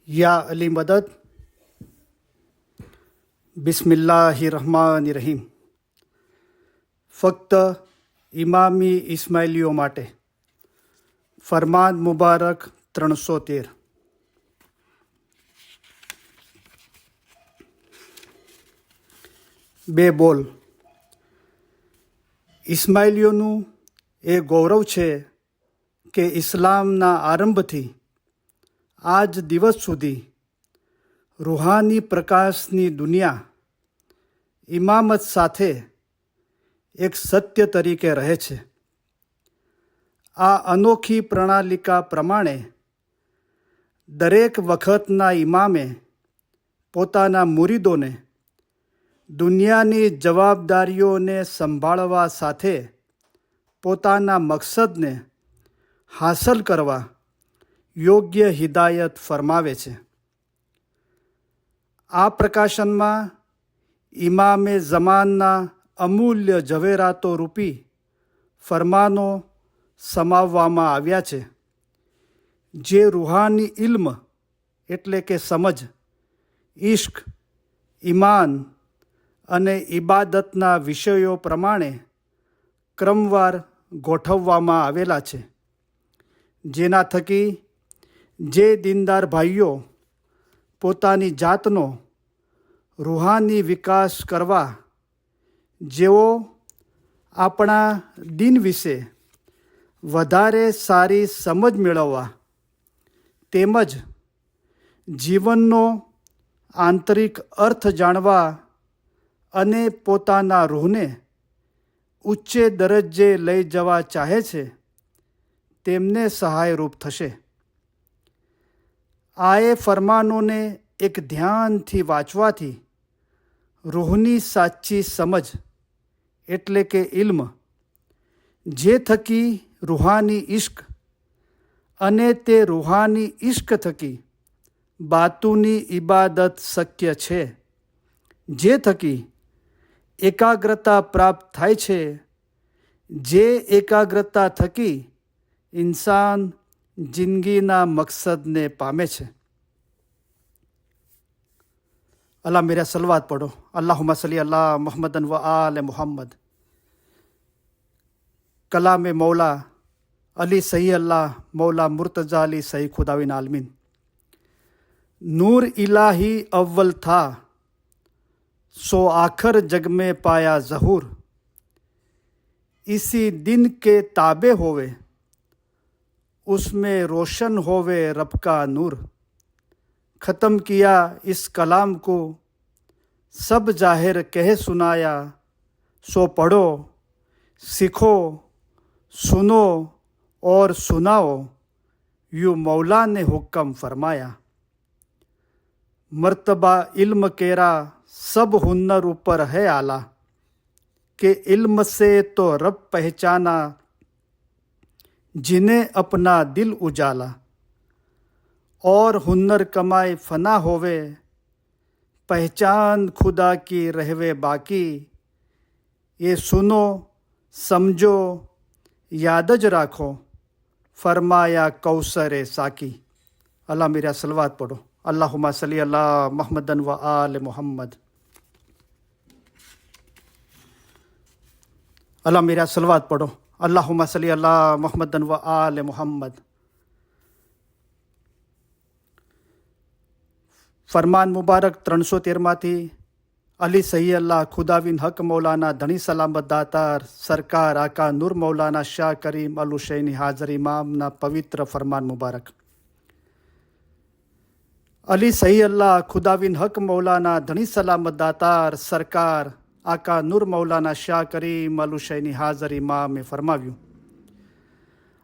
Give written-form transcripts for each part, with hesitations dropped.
या अली मदद। બિસ્મિલ્લાહિર્રહમાનિર્રહીમ। ફક્ત ઇમામી ઇસ્માઇલીઓ માટે ફરમાન મુબારક 313। બે બોલ। ઇસ્માઇલીઓનું એ ગૌરવ છે કે ઇસ્લામના આરંભથી આજ દિવસ સુધી રૂહાની પ્રકાશની દુનિયા ઇમામત સાથે એક સત્ય તરીકે રહે છે। આ અનોખી પ્રણાલિકા પ્રમાણે દરેક વખતના ઇમામે પોતાના મુરીદોને દુનિયાની જવાબદારીઓને સંભાળવા સાથે પોતાના મકસદને હાંસલ કરવા યોગ્ય હિદાયત ફરમાવે છે। આ પ્રકાશનમાં ઇમામે ઝમાનના અમૂલ્ય ઝવેરાતો રૂપી ફરમાનો સમાવવામાં આવ્યા છે, જે રૂહાની ઇલ્મ એટલે કે સમજ, ઇશ્ક, ઈમાન અને ઇબાદતના વિષયો પ્રમાણે ક્રમવાર ગોઠવવામાં આવેલા છે, જેના થકી જે દીનદાર ભાઈઓ પોતાની જાતનો રૂહાની વિકાસ કરવા, જેઓ આપણા દીન વિશે વધારે સારી સમજ મેળવવા તેમજ જીવનનો આંતરિક અર્થ જાણવા અને પોતાના રૂહને ઉચ્ચે દરજ્જે લઈ જવા ચાહે છે, તેમને સહાયરૂપ થશે। આ એ ફરમાનોને એક ધ્યાનથી વાંચવાથી રૂહની સાચી સમજ એટલે કે ઇલ્મ, જે થકી રૂહાની ઇશ્ક અને તે રૂહાની ઇશ્ક થકી બાતુની ઇબાદત શક્ય છે, જે થકી એકાગ્રતા પ્રાપ્ત થાય છે, જે એકાગ્રતા થકી ઇન્સાન જિંદગીના મકસદને પામે છે। अल्लाह मेरा सलवात पढ़ो। अल्लाहुम्मा सल्ली अला मुहम्मदन व आल मुहम्मद। कलाम मौला अली सही अल्लाह मौला मुर्तज़ा अली सही खुदाविन आलमीन। नूर इलाही अव्वल था, सो आखिर जग में पाया ज़हूर। इसी दिन के ताबे होवे, उसमें रोशन होवे रब का नूर। ख़त्म किया इस कलाम को सब जाहिर कह सुनाया, सो पढ़ो सीखो सुनो और सुनाओ, यूँ मौला ने हुक्म फरमाया। मर्तबा इल्म केरा सब हुन्नर ऊपर है आला, कि इल्म से तो रब पहचाना जिन्हें अपना दिल उजाला। और हुन्नर कमाए फना होवे, पहचान खुदा की रहवे बाकी। ये सुनो समझो यादज राखो, फरमाया कौसर साकी। अल्लाह मेरा सलवात पढ़ो। अल्लाहुम्मा सल्ली अला मुहम्मदन व आल मुहम्मद। अल्लाह मेरा सलवात पढ़ो। अल्लाहुम्मा सल्ली अला मुहम्मदन व आल मुहम्मद। फरमान मुबारक 313માંથી અલી સહી અલ્લાહ ખુદાવિન હક મૌલાના ધણી સલામત દાતાર સરકાર આકા નૂર મૌલાના શાહ કરીમ અલ હુસૈની હાજર ઇમામના પવિત્ર ફરમાન મુબારક। અલી સહી અલ્લાહ ખુદાવિન હક મૌલાના ધણી સલામત દાતાર સરકાર આકા નૂર મૌલાના શાહ કરીમ અલ હુસૈની હાજર ઇમામે ફરમાવ્યું,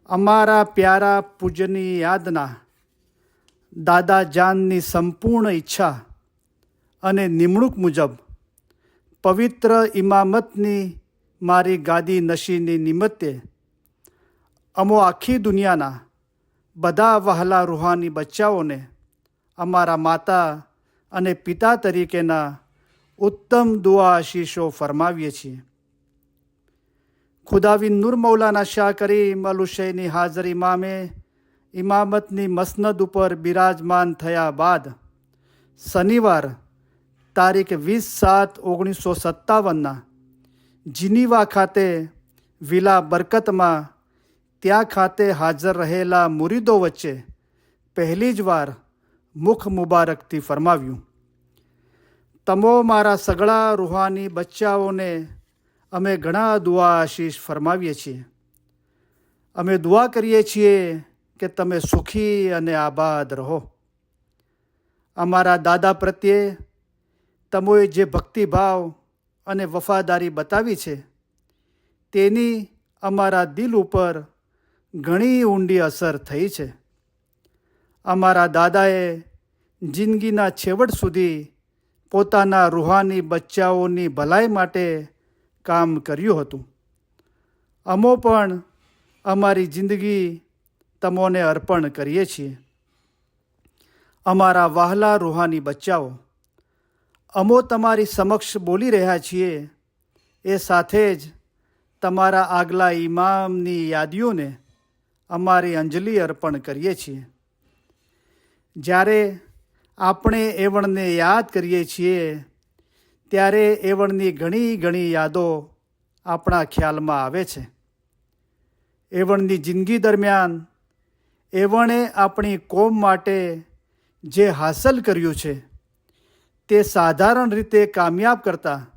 અમારા પ્યારા પૂજની યાદના દાદા જાનની સંપૂર્ણ ઈચ્છા અને નિમણૂક મુજબ પવિત્ર ઇમામતની મારી ગાદી નશીની નિમિત્તે અમો આખી દુનિયાના બધા વહાલા રૂહાની બચ્ચાઓને અમારા માતા અને પિતા તરીકેના ઉત્તમ દુઆ આશીષો ફરમાવીએ છીએ। ખુદાવિન નૂર મૌલાના શાહ કરીમ અલ હુસૈની હાજર ઇમામે ઇમામતની મસનદ ઉપર બિરાજમાન થયા બાદ શનિવાર તારીખ 20/7/1957 જીનીવા ખાતે વિલા બરકતમાં ત્યાં ખાતે હાજર રહેલા મુરીદો વચ્ચે પહેલી જ વાર મુખ મુબારકથી ફરમાવ્યું, તમો મારા સગળા રૂહાની બચ્ચાઓને અમે ઘણા દુઆ આશીષ ફરમાવીએ છીએ. અમે દુઆ કરીએ છીએ કે તમે સુખી અને આબાદ રહો. અમારા દાદા પ્રત્યે તમોએ જે ભક્તિભાવ અને વફાદારી બતાવી છે તેની અમારા દિલ ઉપર ઘણી ઊંડી અસર થઈ છે. અમારા દાદાએ જિંદગીના છેવટ સુધી પોતાના રૂહાની બચ્ચાઓની ભલાઈ માટે કામ કર્યું હતું. અમો પણ અમારી જિંદગી તમોને અર્પણ કરીએ છીએ. અમારા વહાલા રૂહાની બચ્ચાઓ, અમો તમારી સમક્ષ બોલી રહ્યા છીએ એ સાથે જ તમારા આગલા ઇમામની યાદીઓને અમારી અંજલિ અર્પણ કરીએ છીએ. જ્યારે આપણે એવણને યાદ કરીએ છીએ ત્યારે એવણની ઘણી ઘણી યાદો આપણા ખ્યાલમાં આવે છે. એવણની જિંદગી દરમિયાન એવણે આપણી કોમ માટે જે હાંસલ કર્યું છે તે સાધારણ રીતે કામયાબ કરતાં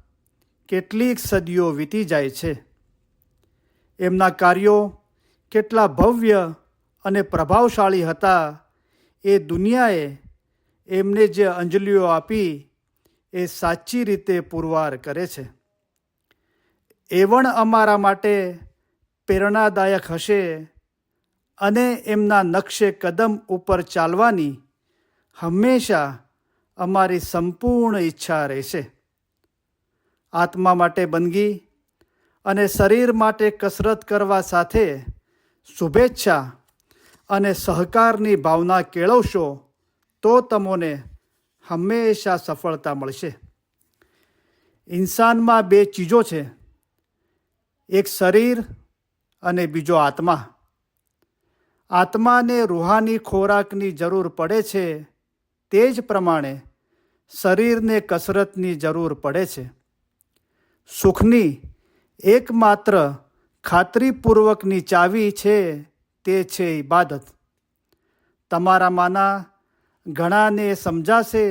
કેટલીક સદીઓ વીતી જાય છે. એમના કાર્યો કેટલા ભવ્ય અને પ્રભાવશાળી હતા એ દુનિયાએ એમને જે અંજલિઓ આપી એ સાચી રીતે પુરવાર કરે છે. એવણ અમારા માટે પ્રેરણાદાયક હશે અને એમના નકશે કદમ ઉપર ચાલવાની હંમેશા અમારી સંપૂર્ણ ઈચ્છા રહેશે. આત્મા માટે બંદગી અને શરીર માટે કસરત કરવા સાથે શુભેચ્છા અને સહકારની ભાવના કેળવશો તો તમોને હંમેશા સફળતા મળશે. ઇન્સાનમાં બે ચીજો છે, એક શરીર અને બીજો આત્મા. આત્માને રૂહાની ખોરાકની જરૂર પડે છે તે જ પ્રમાણે શરીરને કસરતની જરૂર પડે છે. સુખની એકમાત્ર ખાતરીપૂર્વકની ચાવી છે તે છે ઇબાદત. તમારામાંના ઘણાને સમજાશે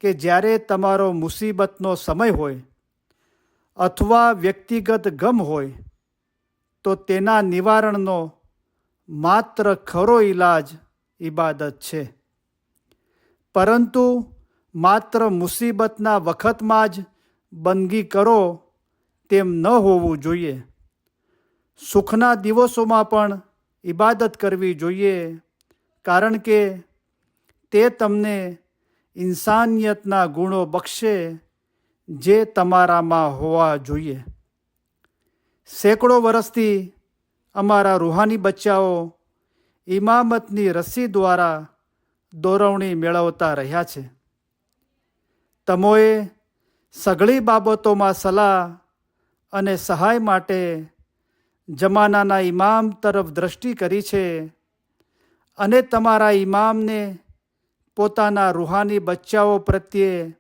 કે જ્યારે તમારો મુસીબતનો સમય હોય અથવા વ્યક્તિગત ગમ હોય તો તેના નિવારણનો માત્ર ખરો ઈલાજ ઇબાદત છે. પરંતુ માત્ર મુસીબતના વખતમાં જ બંદગી કરો તેમ ન હોવું જોઈએ. સુખના દિવસોમાં પણ ઇબાદત કરવી જોઈએ, કારણ કે તે તમને ઇન્સાનિયતના ગુણો બક્ષે જે તમારામાં હોવા જોઈએ. સેંકડો વર્ષથી અમારા રૂહાની બચ્ચાઓ ઇમામતની રસ્સી દ્વારા દોરવણી મેળવતા રહ્યા છે. તમોએ સઘળી બાબતોમાં સલાહ અને સહાય માટે જમાનાના ઇમામ તરફ દ્રષ્ટિ કરી છે અને તમારા ઇમામને પોતાના રૂહાની બચ્ચાઓ પ્રત્યે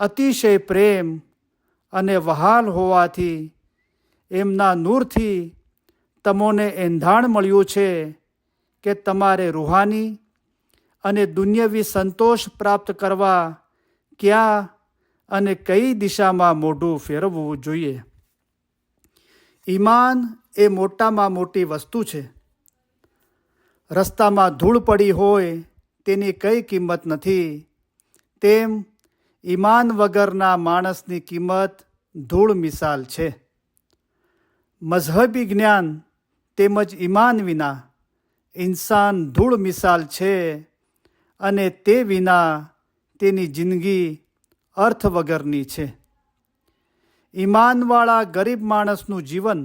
અતિશય પ્રેમ અને વહાલ હોવાથી એમના નૂરથી તમોને એંધાણ મળ્યું છે કે તમારે રૂહાની અને દુન્યવી સંતોષ પ્રાપ્ત કરવા ક્યાં અને કઈ દિશામાં મોઢું ફેરવવું જોઈએ. ઈમાન એ મોટામાં મોટી વસ્તુ છે. રસ્તામાં ધૂળ પડી હોય તેની કઈ કિંમત નથી, તેમ ઈમાન વગરના માણસની કિંમત ધૂળ મિસાલ છે. મઝહબી જ્ઞાન તેમજ ઈમાન વિના ઇન્સાન ધૂળ મિસાલ છે અને તે વિના તેની જિંદગી અર્થ વગરની છે. ઈમાનવાળા ગરીબ માણસનું જીવન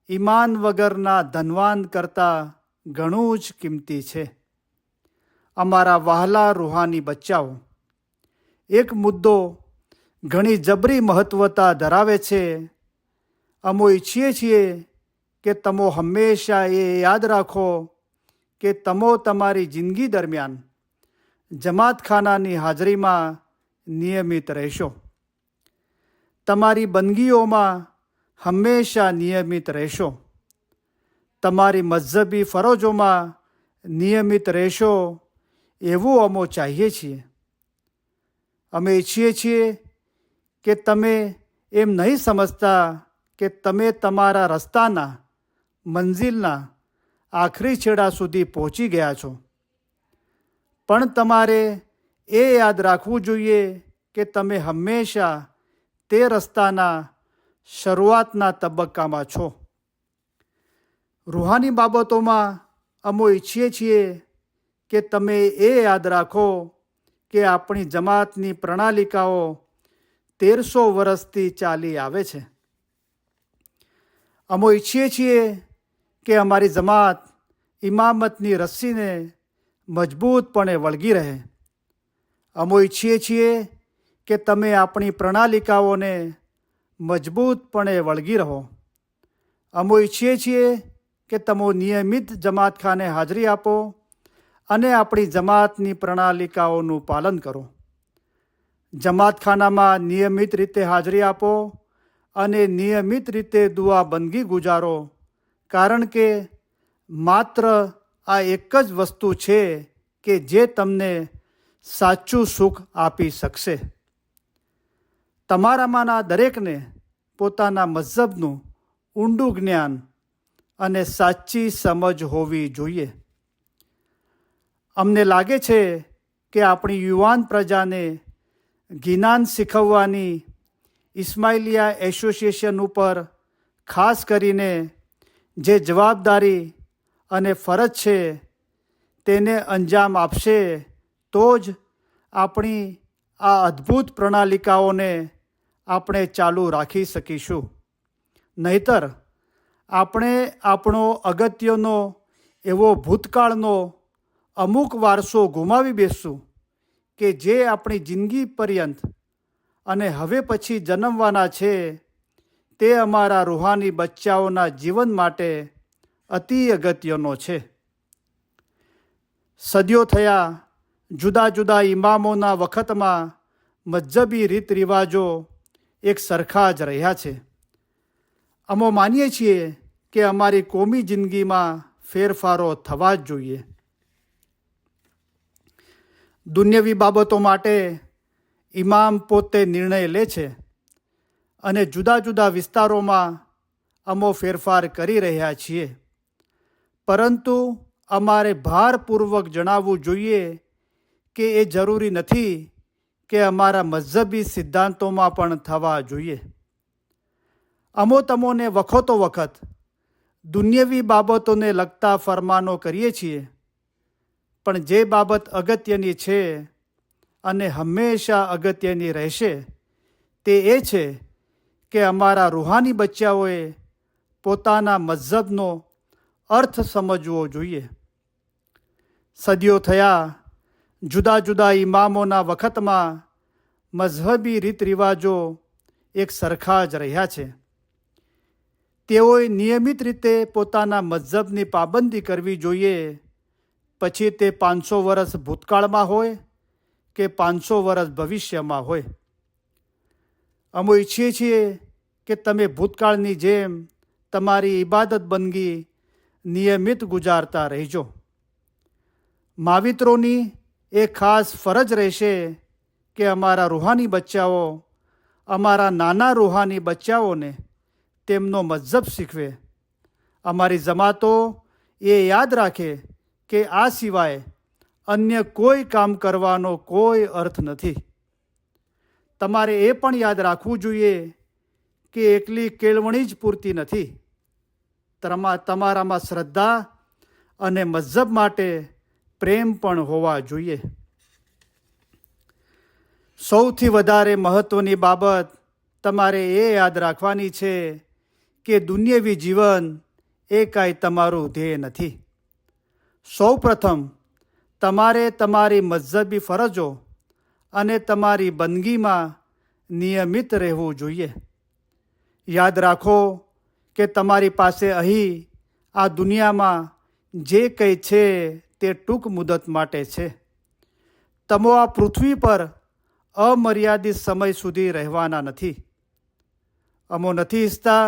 ઈમાન વગરના ધનવાન કરતાં ઘણું જ કિંમતી છે. અમારા વહાલા રૂહાની બચ્ચાઓ, એક મુદ્દો ઘણી જબરી મહત્વતા ધરાવે છે. અમો ઈચ્છીએ છીએ કે તમો હંમેશા એ યાદ રાખો કે તમારી જિંદગી દરમિયાન જમાતખાનાની હાજરીમાં નિયમિત રહેશો. તમારી બંદગીઓમાં હંમેશા નિયમિત રહેશો. તમારી મઝહબી ફરજોમાં નિયમિત રહેશો એવું અમે ચાહીએ છીએ. અમે ઈચ્છીએ છીએ કે તમે એમ નહીં સમજતા કે તમે તમારા રસ્તાના મંઝિલના આખરી છેડા સુધી પહોંચી ગયા છો, પણ તમારે એ યાદ રાખવું જોઈએ કે તમે હંમેશા તે રસ્તાના શરૂઆતના તબક્કામાં છો. રૂહાની બાબતોમાં અમે ઈચ્છીએ છીએ કે તમે એ યાદ રાખો કે આપણી જમાતની પ્રણાલિકાઓ 1300 વર્ષથી ચાલી આવે છે. અમે ઈચ્છીએ છીએ કે અમારી જમાત ઇમામતની રસ્સીને મજબૂતપણે વળગી રહે. અમે ઈચ્છીએ છીએ કે તમે આપણી પ્રણાલિકાઓને મજબૂતપણે વળગી રહો. અમે ઈચ્છીએ છીએ કે તમે નિયમિત જમાતખાને હાજરી આપો અને આપણી જમાતની પ્રણાલિકાઓનું પાલન કરો. જમાતખાનામાં નિયમિત રીતે હાજરી આપો અને નિયમિત રીતે દુઆ બંદગી ગુજારો, કારણ કે માત્ર આ એક જ વસ્તુ છે કે જે તમને સાચું સુખ આપી શકશે. તમારામાંના દરેકને પોતાના મઝહબનું ઊંડું જ્ઞાન અને સાચી સમજ હોવી જોઈએ. અમને લાગે છે કે આપણી યુવાન પ્રજાને જ્ઞાન શીખવવાની ઇસ્માઇલિયા એસોસિએશન ઉપર ખાસ કરીને જે જવાબદારી અને ફરજ છે તેને અંજામ આપશે તો જ આપણી આ અદ્ભુત પ્રણાલિકાઓને આપણે ચાલુ રાખી શકીશું. નહીંતર આપણે આપણો અગત્યનો એવો ભૂતકાળનો અમુક વારસો ગુમાવી બેસશું કે જે આપણી જિંદગી પર્યંત અને હવે પછી જન્મવાના છે તે અમારા રૂહાની બચ્ચાઓના જીવન માટે અતિ અગત્યનો છે. સદીઓ થયા જુદા જુદા ઇમામોના વખતમાં મઝહબી રીત રિવાજો એક સરખા જ રહ્યા છે. અમે માનીએ છીએ કે અમારી કોમી જિંદગીમાં ફેરફારો થવા જ જોઈએ. દુન્યવી બાબતો માટે ઇમામ પોતે નિર્ણય લે છે અને જુદા જુદા વિસ્તારોમાં અમે ફેરફાર કરી રહ્યા છીએ, પરંતુ અમારે ભારપૂર્વક જણાવવું જોઈએ કે એ જરૂરી નથી કે અમારા મઝહબી સિદ્ધાંતોમાં પણ થવા જોઈએ. અમે તમોને વખતો વખત દુન્યવી બાબતોને લગતા ફરમાનો કરીએ છીએ, પણ જે બાબત અગત્યની છે અને હંમેશા અગત્યની રહેશે તે એ છે કે અમારા રૂહાની બચ્ચાઓએ પોતાના મઝહબનો અર્થ સમજવો જોઈએ. સદીઓ થયા જુદા જુદા ઇમામોના વખતમાં મઝહબી રીત રિવાજો એક સરખા જ રહ્યા છે. તેઓએ નિયમિત રીતે પોતાના મઝહબની પાબંદી કરવી જોઈએ, પછી તે 500 વર્ષ ભૂતકાળમાં હોય કે 500 વર્ષ ભવિષ્યમાં હોય. અમે ઈચ્છીએ છીએ કે તમે ભૂતકાળની જેમ તમારી ઇબાદત બંદગી નિયમિત ગુજારતા રહેજો. માવિત્રોની એ ખાસ ફરજ રહેશે કે અમારા રૂહાની બચ્ચાઓ અમારા નાના રૂહાની બચ્ચાઓને તેમનો મઝહબ શીખવે. અમારી જમાતો એ યાદ રાખે કે આ સિવાય અન્ય કોઈ કામ કરવાનો કોઈ અર્થ નથી. તમારે એ પણ યાદ રાખવું જોઈએ કે એકલી કેળવણી જ પૂરતી નથી. તમારામાં શ્રદ્ધા અને મઝહબ માટે પ્રેમ પણ હોવા જોઈએ. સૌથી વધારે મહત્ત્વની બાબત તમારે એ યાદ રાખવાની છે કે દુન્યવી જીવન એ કાંઈ તમારું ધ્યેય નથી. સૌ પ્રથમ તમારે તમારી મઝહબી ફરજો અને તમારી બંદગીમાં નિયમિત રહેવું જોઈએ. યાદ રાખો કે તમારી પાસે અહીં આ દુનિયામાં જે કંઈ છે તે ટૂંક મુદત માટે છે. તમો આ પૃથ્વી પર અમર્યાદિત સમય સુધી રહેવાના નથી. અમો નથી ઈચ્છતા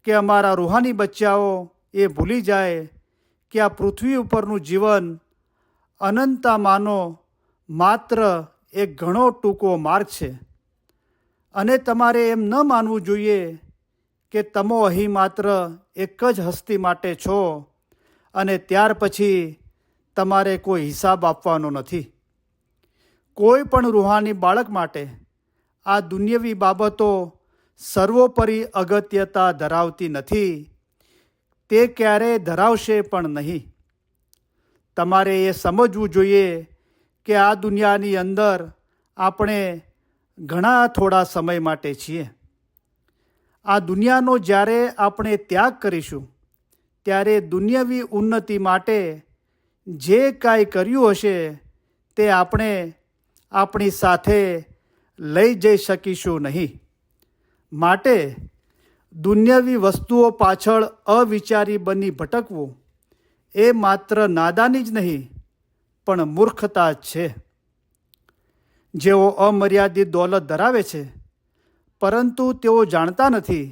કે અમારા રૂહાની બચ્ચાઓ એ ભૂલી જાય કે આ પૃથ્વી ઉપરનું જીવન અનંતતામાંનો માત્ર એક ઘણો ટૂંકો માર્ગ છે. અને તમારે એમ ન માનવું જોઈએ કે તમો અહીં માત્ર એક જ હસ્તી માટે છો અને ત્યાર પછી તમારે કોઈ હિસાબ આપવાનો નથી. કોઈ પણ રૂહાની બાળક માટે આ દુન્યવી બાબતો સર્વોપરી અગત્યતા ધરાવતી નથી. તે ક્યારેય ધરાવશે પણ નહીં. તમારે એ સમજવું જોઈએ કે આ દુનિયાની અંદર આપણે ઘણા થોડા સમય માટે છીએ. આ દુનિયાનો જ્યારે આપણે ત્યાગ કરીશું ત્યારે દુન્યવી ઉન્નતિ માટે જે કાંઈ કર્યું હશે તે આપણે આપણી સાથે લઈ જઈ શકીશું નહીં. માટે દુન્યવી વસ્તુઓ પાછળ અવિચારી બની ભટકવું એ માત્ર નાદાની જ નહીં પણ મૂર્ખતા જ છે. જેઓ અમર્યાદિત દોલત ધરાવે છે પરંતુ તેઓ જાણતા નથી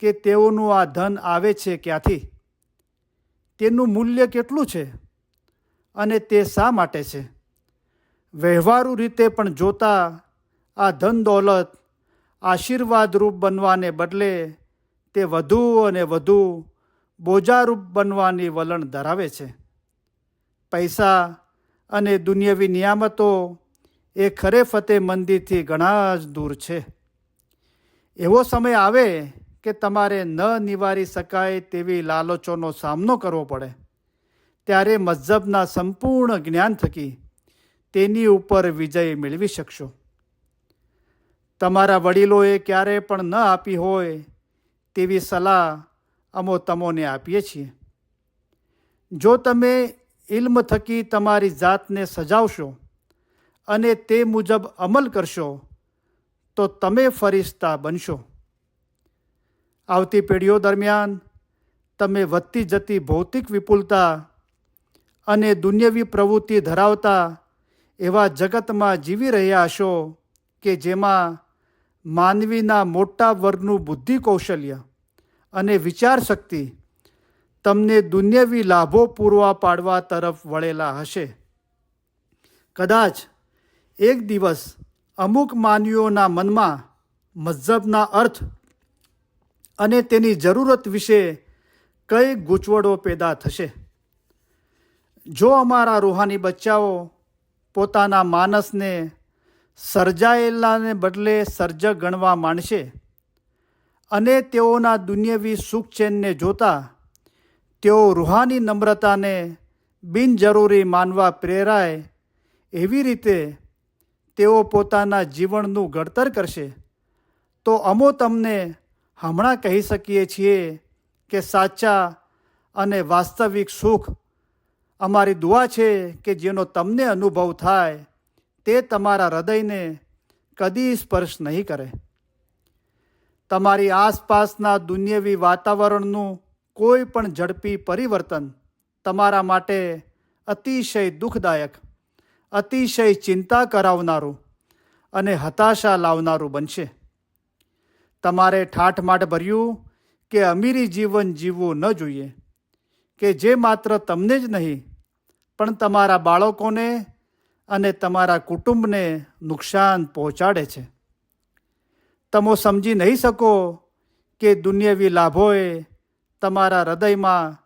કે તેઓનું આ ધન આવે છે ક્યાંથી, તેનું મૂલ્ય કેટલું છે અને તે શા માટે છે. વ્યવહારુ રીતે પણ જોતા આ ધન દોલત આશીર્વાદરૂપ બનવાને બદલે તે વધુ અને વધુ બોજારૂપ બનવાની વલણ ધરાવે છે. પૈસા અને દુનિયાવી નિયામતો એ ખરે ફતેમંદીથી ઘણા જ દૂર છે. એવો સમય આવે કે તમારે ન નિવારી શકાય તેવી લાલચોનો સામનો કરવો પડે ત્યારે મઝહબના સંપૂર્ણ જ્ઞાન થકી તેની ઉપર વિજય મેળવી શકશો. તમારા વડીલોએ ક્યારેય પણ ન આપી હોય તેવી સલાહ અમો તમોને આપીએ છીએ. જો તમે ઇલ્મ થકી તમારી જાતને સજાવશો અને તે મુજબ અમલ કરશો તો તમે ફરિશ્તા બનશો. આવતી પેઢીઓ દરમિયાન તમે વધતી જતી ભૌતિક વિપુલતા અને દુન્યવી પ્રવૃત્તિ ધરાવતા એવા જગતમાં જીવી રહ્યા હશો કે જેમાં માનવીના મોટા વર્ગનું બુદ્ધિ કૌશલ્ય અને વિચાર શક્તિ તમને દુન્યવી લાભો પૂરવા પાડવા તરફ વળેલા હશે. કદાચ એક દિવસ અમુક માનવીઓના મનમાં મઝહબના અર્થ અને તેની જરૂરત વિશે કઈ ગૂંચવડો પેદા થશે. જો અમારા રૂહાની બચ્ચાઓ પોતાના માનસને સર્જાયેલાને બદલે સર્જક ગણવા માંડશે અને તેઓના દુન્યવી સુખ ચેનને જોતા તેઓ રૂહાની નમ્રતાને બિનજરૂરી માનવા પ્રેરાય એવી રીતે તેઓ પોતાના જીવનનું ઘડતર કરશે તો અમો તમને હમણાં કહી શકીએ છીએ કે સાચા અને વાસ્તવિક સુખ અમારી દુઆ છે કે જેનો તમને અનુભવ થાય તે તમારા હૃદયને કદી સ્પર્શ નહીં કરે. તમારી આસપાસના દુન્યવી વાતાવરણનું કોઈ પણ ઝડપી પરિવર્તન તમારા માટે અતિશય દુઃખદાયક, અતિશય ચિંતા કરાવનારું અને હતાશા લાવનારું બનશે. તમારે ઠાઠમાઠ ભર્યું કે અમીરી જીવન જીવવું ન જોઈએ કે જે માત્ર તમને જ નહીં પણ તમારા બાળકોને અને તમારા કુટુંબને નુકસાન પહોંચાડે છે. તમે સમજી નહીં શકો કે દુન્યવી લાભોએ તમારા હૃદયમાં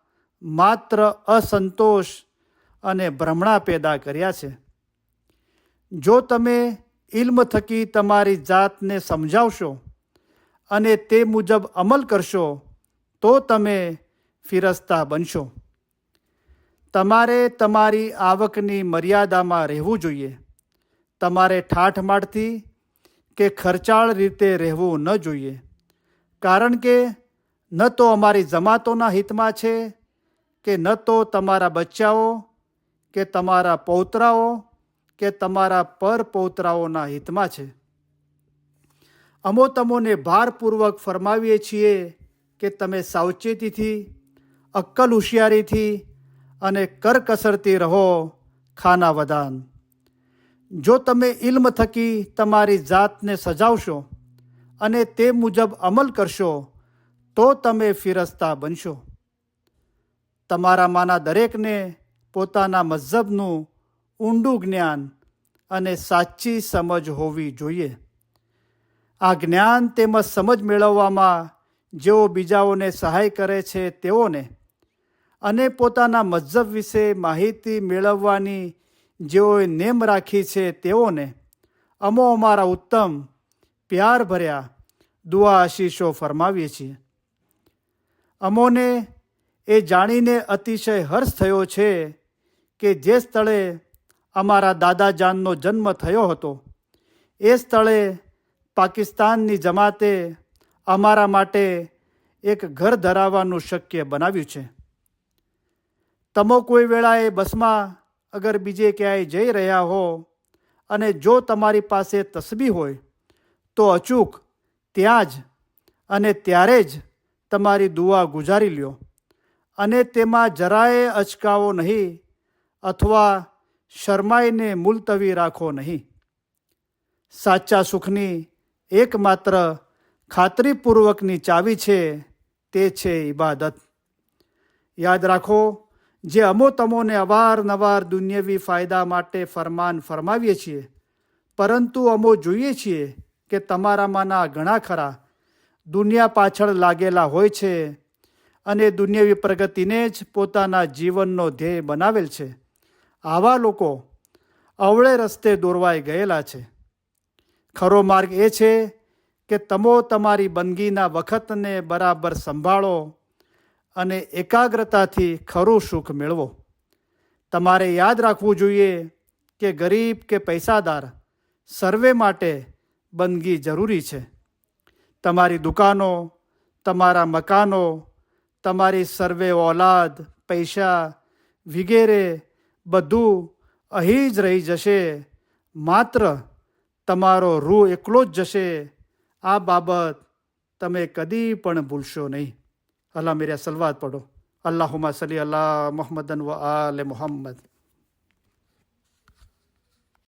માત્ર અસંતોષ અને ભ્રમણા પેદા કર્યા છે. જો તમે ઇલ્મ થકી તમારી જાતને સમજાવશો અને તે મુજબ અમલ કરશો તો તમે ફિરસ્તા બનશો. તમારે તમારી આવકની મર્યાદામાં રહેવું જોઈએ. તમારે ઠાઠમાઠથી કે ખર્ચાળ રીતે રહેવું ન જોઈએ, કારણ કે ન તો અમારી જમાતોના હિતમાં છે કે ન તો તમારા બચ્ચાઓ કે તમારા પૌત્રાઓ કે તમારા પરપૌત્રાઓના હિતમાં છે. અમો તમોને ભારપૂર્વક ફરમાવીએ છીએ કે તમે સાવચેતીથી, અક્કલ હોશિયારીથી અને કરકસરતી રહો ખાના વદાન. જો તમે ઇલ્મ થકી તમારી જાતને સજાવશો અને તે મુજબ અમલ કરશો તો તમે ફિરસ્તા બનશો. તમારામાંના દરેકને પોતાના મઝહબનું ઊંડું જ્ઞાન અને સાચી સમજ હોવી જોઈએ. આ જ્ઞાન તેમજ સમજ મેળવવામાં જેઓ બીજાઓને સહાય કરે છે તેઓને અને પોતાના મઝહબ વિશે માહિતી મેળવવાની જેઓએ નેમ રાખી છે તેઓને અમો અમારા ઉત્તમ પ્યાર ભર્યા દુઆ આશીષો ફરમાવીએ છીએ. અમોને એ જાણીને અતિશય હર્ષ થયો છે કે જે સ્થળે અમારા દાદાજાનનો જન્મ થયો હતો એ સ્થળે પાકિસ્તાનની જમાતે અમારા માટે એક ઘર ધરાવવાનું શક્ય બનાવ્યું છે. તમો કોઈ વેળાએ બસમાં અગર બીજે ક્યાંય જઈ રહ્યા હો અને જો તમારી પાસે તસ્બીહ હોય તો અચૂક ત્યાં જ અને ત્યારે જ તમારી દુઆ ગુજારી લ્યો અને તેમાં જરાય અચકાવો નહીં અથવા શરમાઈને મુલતવી રાખો નહીં. સાચા સુખની એકમાત્ર ખાતરીપૂર્વકની ચાવી છે તે છે ઇબાદત. યાદ રાખો, જે અમો તમોને અવારનવાર દુન્યવી ફાયદા માટે ફરમાન ફરમાવીએ છીએ, પરંતુ અમો જોઈએ છીએ કે તમારામાંના ઘણા ખરા દુનિયા પાછળ લાગેલા હોય છે અને દુન્યવી પ્રગતિને જ પોતાના જીવનનો ધ્યેય બનાવેલ છે. આવા લોકો અવળે રસ્તે દોરવાઈ ગયેલા છે. ખરો માર્ગ એ છે કે તમો તમારી બંદગીના વખતને બરાબર સંભાળો અને એકાગ્રતાથી ખરું સુખ મેળવો. તમારે યાદ રાખવું જોઈએ કે ગરીબ કે પૈસાદાર સર્વે માટે બંદગી જરૂરી છે. તમારી દુકાનો, તમારા મકાનો, તમારી સર્વે ઓલાદ, પૈસા વગેરે બધું અહીં જ રહી જશે. માત્ર તમારો રૂહ એકલો જ જશે. આ બાબત તમે કદી પણ ભૂલશો નહીં. અલ્લાહ મેરે સલવાત પઢો. અલ્લાહુમ્મા સલ્લી અલા મુહમ્મદન વ આલે મુહમ્મદ.